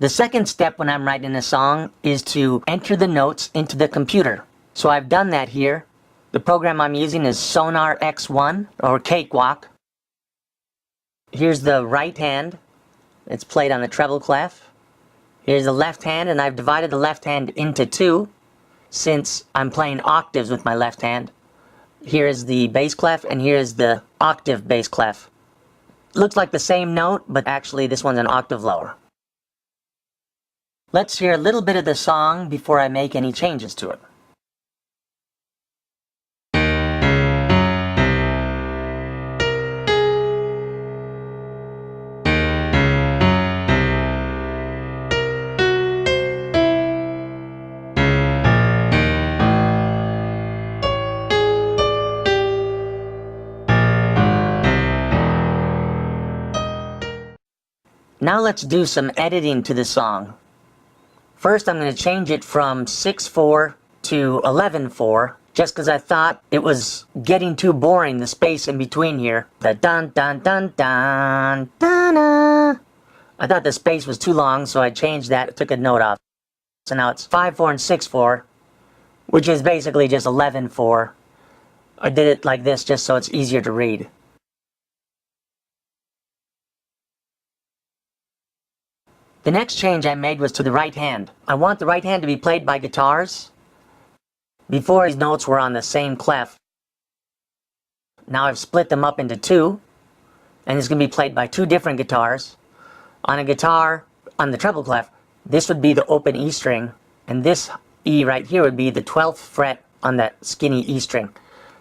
The second step when I'm writing a song is to enter the notes into the computer. So I've done that here. The program I'm using is Sonar X1 or Cakewalk. Here's the right hand. It's played on the treble clef. Here's the left hand, and I've divided the left hand into two since I'm playing octaves with my left hand. Here is the bass clef, and here is the octave bass clef. Looks like the same note, but actually this one's an octave lower. Let's hear a little bit of the song before I make any changes to it. Now let's do some editing to the song. First, I'm going to change it from 6/4 to 11/4, just because I thought it was getting too boring, the space in between here. The dun dun dun dun dun dun. I thought the space was too long, so I changed that, took a note off. So now it's 5/4 and 6/4, which is basically just 11/4. I did it like this just so it's easier to read. The next change I made was to the right hand. I want the right hand to be played by guitars. Before, these notes were on the same clef. Now I've split them up into two, and it's going to be played by two different guitars. On a guitar, on the treble clef, this would be the open E string, and this E right here would be the 12th fret on that skinny E string.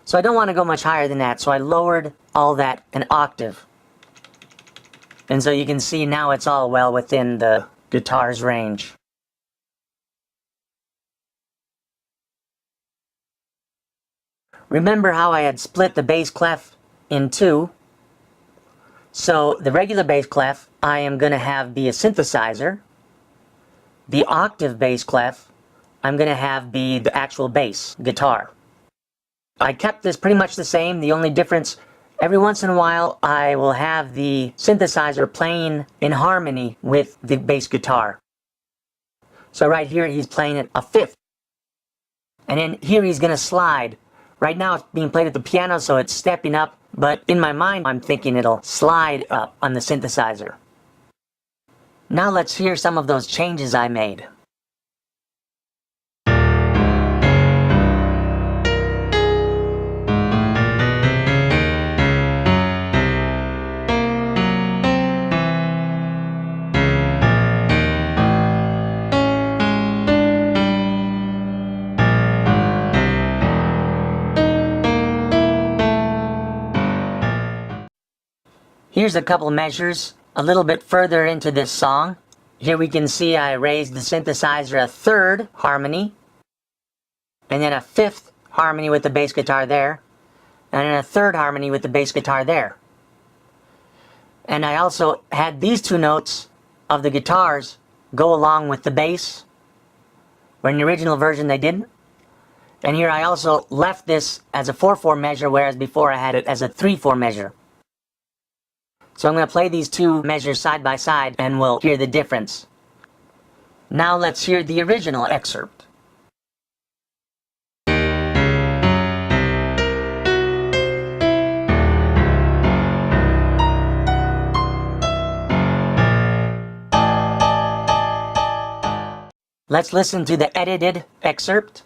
So I don't want to go much higher than that, so I lowered all that an octave. And so you can see now it's all well within the guitar's range. Remember how I had split the bass clef in two? So the regular bass clef I am going to have be a synthesizer. The octave bass clef I'm going to have be the actual bass guitar. I kept this pretty much the same. The only difference, every once in a while, I will have the synthesizer playing in harmony with the bass guitar. So right here, he's playing it a fifth. And then here he's going to slide. Right now, it's being played at the piano, so it's stepping up. But in my mind, I'm thinking it'll slide up on the synthesizer. Now let's hear some of those changes I made. Here's a couple measures a little bit further into this song. Here we can see I raised the synthesizer a third harmony, and then a fifth harmony with the bass guitar there, and then a third harmony with the bass guitar there. And I also had these two notes of the guitars go along with the bass, where in the original version they didn't. And here I also left this as a 4/4 measure, whereas before I had it as a 3/4 measure. So I'm going to play these two measures side by side and we'll hear the difference. Now let's hear the original excerpt. Let's listen to the edited excerpt.